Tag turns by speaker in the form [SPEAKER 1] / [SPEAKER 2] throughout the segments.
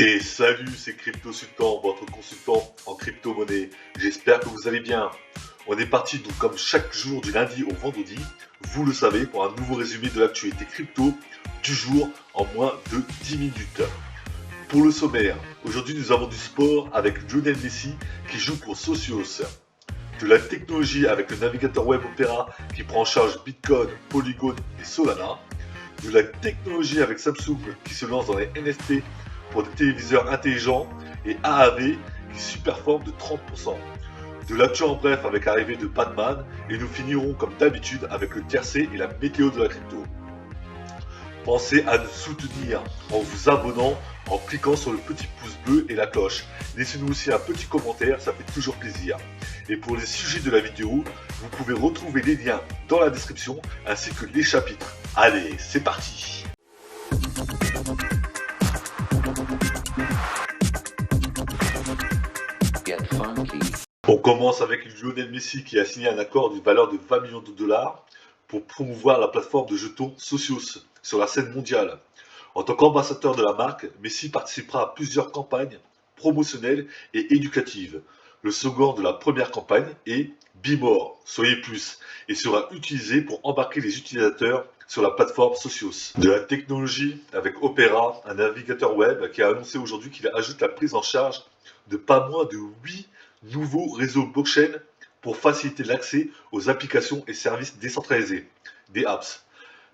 [SPEAKER 1] Et salut, c'est CryptoSultan, votre consultant en crypto-monnaie. J'espère que vous allez bien. On est parti donc comme chaque jour du lundi au vendredi, vous le savez, pour un nouveau résumé de l'actualité crypto du jour en moins de 10 minutes. Pour le sommaire, aujourd'hui nous avons du sport avec Lionel Messi qui joue pour Socios, de la technologie avec le navigateur web Opera qui prend en charge Bitcoin, Polygon et Solana, de la technologie avec Samsung qui se lance dans les NFT pour des téléviseurs intelligents et AAV qui superforme de 30%. De l'actu en bref avec l'arrivée de Batman et nous finirons comme d'habitude avec le tiercé et la météo de la crypto. Pensez à nous soutenir en vous abonnant, en cliquant sur le petit pouce bleu et la cloche. Laissez-nous aussi un petit commentaire, ça fait toujours plaisir. Et pour les sujets de la vidéo, vous pouvez retrouver les liens dans la description ainsi que les chapitres. Allez, c'est parti! On commence avec Lionel Messi qui a signé un accord d'une valeur de 20 millions de dollars pour promouvoir la plateforme de jetons Socios sur la scène mondiale. En tant qu'ambassadeur de la marque, Messi participera à plusieurs campagnes promotionnelles et éducatives. Le slogan de la première campagne est Be More, soyez plus, et sera utilisé pour embarquer les utilisateurs sur la plateforme Socios. De la technologie avec Opera, un navigateur web qui a annoncé aujourd'hui qu'il ajoute la prise en charge de pas moins de 8 nouveaux réseaux blockchain pour faciliter l'accès aux applications et services décentralisés, des apps.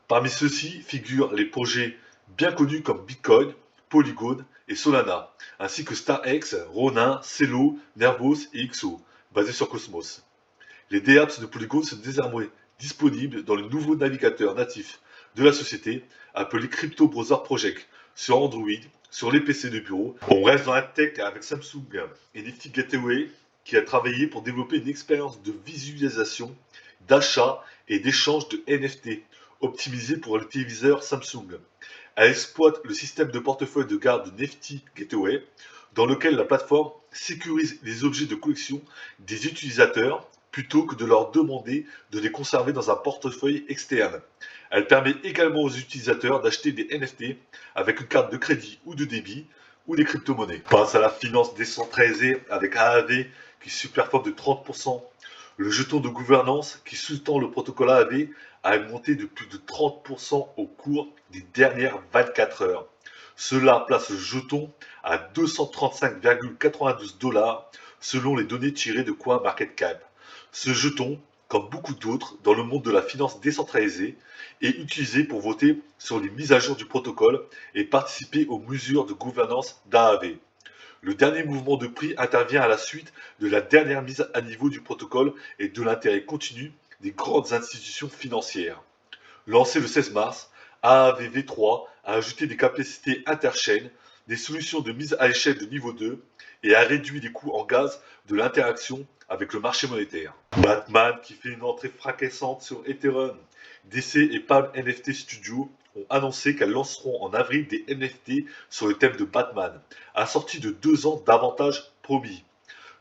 [SPEAKER 1] Parmi ceux-ci figurent les projets bien connus comme Bitcoin, Polygon et Solana, ainsi que StarX, Ronin, Celo, Nervos et XO, basés sur Cosmos. Les dApps de Polygon sont désormais disponibles dans le nouveau navigateur natif de la société appelé Crypto Browser Project sur Android, sur les PC de bureau. On reste dans la tech avec Samsung et Nifty Gateway qui a travaillé pour développer une expérience de visualisation, d'achat et d'échange de NFT optimisée pour le téléviseur Samsung. Elle exploite le système de portefeuille de garde de Nifty Gateway dans lequel la plateforme sécurise les objets de collection des utilisateurs plutôt que de leur demander de les conserver dans un portefeuille externe. Elle permet également aux utilisateurs d'acheter des NFT avec une carte de crédit ou de débit ou des crypto-monnaies. Passe à la finance décentralisée avec AAV qui superforme de 30%. Le jeton de gouvernance qui sous-tend le protocole AAV a augmenté de plus de 30% au cours des dernières 24 heures. Cela place le jeton à 235,92 $ selon les données tirées de CoinMarketCap. Ce jeton, comme beaucoup d'autres dans le monde de la finance décentralisée, est utilisé pour voter sur les mises à jour du protocole et participer aux mesures de gouvernance d'AAV. Le dernier mouvement de prix intervient à la suite de la dernière mise à niveau du protocole et de l'intérêt continu des grandes institutions financières. Lancé le 16 mars, AAVV3 a ajouté des capacités interchain, des solutions de mise à échelle de niveau 2 et a réduit les coûts en gaz de l'interaction avec le marché monétaire. Batman qui fait une entrée fracassante sur Ethereum. DC et Palm NFT Studio ont annoncé qu'elles lanceront en avril des NFT sur le thème de Batman, assortis de 2 ans d'avantages promis.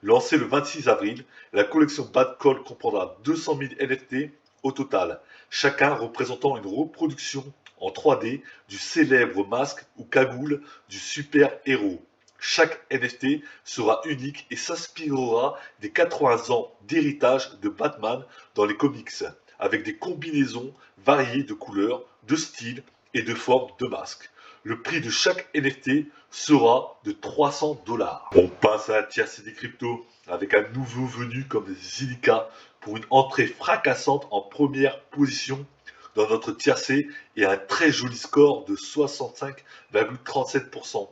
[SPEAKER 1] Lancée le 26 avril, la collection Batcall comprendra 200 000 NFT au total, chacun représentant une reproduction en 3D du célèbre masque ou cagoule du super-héros. Chaque NFT sera unique et s'inspirera des 80 ans d'héritage de Batman dans les comics, avec des combinaisons variées de couleurs, de styles et de formes de masques. Le prix de chaque NFT sera de 300 $. On passe à la tiercé des cryptos avec un nouveau venu comme Zilliqa pour une entrée fracassante en première position dans notre tiercé et un très joli score de 65,37%.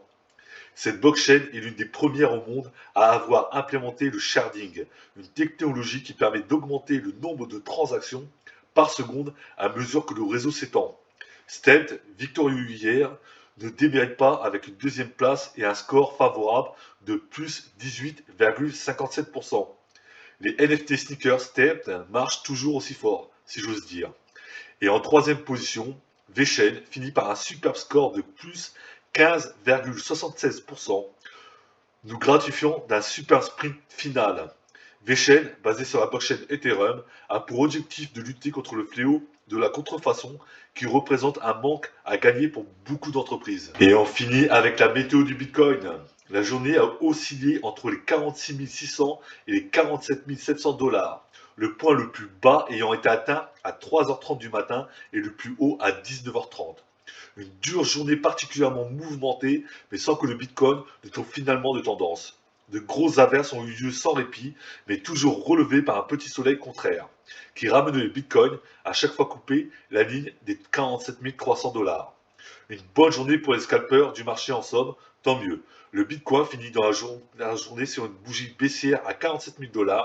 [SPEAKER 1] Cette blockchain est l'une des premières au monde à avoir implémenté le sharding, une technologie qui permet d'augmenter le nombre de transactions par seconde à mesure que le réseau s'étend. Stemt, victorieux hier, ne démérite pas avec une deuxième place et un score favorable de plus 18,57%. Les NFT sneakers Stemt marchent toujours aussi fort, si j'ose dire. Et en troisième position, VeChain finit par un superbe score de plus 15,76%, nous gratifiant d'un super sprint final. VeChain, basé sur la blockchain Ethereum, a pour objectif de lutter contre le fléau de la contrefaçon qui représente un manque à gagner pour beaucoup d'entreprises. Et on finit avec la météo du Bitcoin. La journée a oscillé entre les 46 600 et les 47 700 $. Le point le plus bas ayant été atteint à 3h30 du matin et le plus haut à 19h30. Une dure journée particulièrement mouvementée, mais sans que le Bitcoin ne trouve finalement de tendance. De grosses averses ont eu lieu sans répit, mais toujours relevées par un petit soleil contraire, qui ramène le Bitcoin à chaque fois coupé la ligne des 47 300 $. Une bonne journée pour les scalpers du marché en somme, tant mieux. Le Bitcoin finit dans la journée sur une bougie baissière à 47 000 $,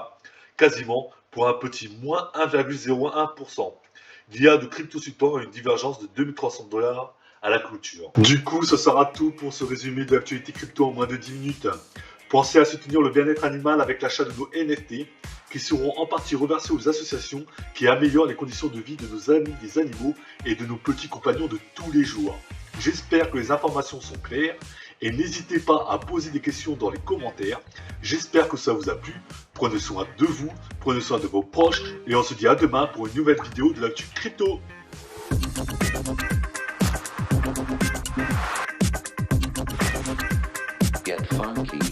[SPEAKER 1] quasiment pour un petit moins 1,01%. Il y a de crypto support et une divergence de 2300 $ à la clôture. Du coup, ce sera tout pour ce résumé de l'actualité crypto en moins de 10 minutes. Pensez à soutenir le bien-être animal avec l'achat de nos NFT qui seront en partie reversés aux associations qui améliorent les conditions de vie de nos amis des animaux et de nos petits compagnons de tous les jours. J'espère que les informations sont claires et n'hésitez pas à poser des questions dans les commentaires. J'espère que ça vous a plu. Prenez soin de vous, prenez soin de vos proches et on se dit à demain pour une nouvelle vidéo de l'actu crypto.
[SPEAKER 2] Get funky.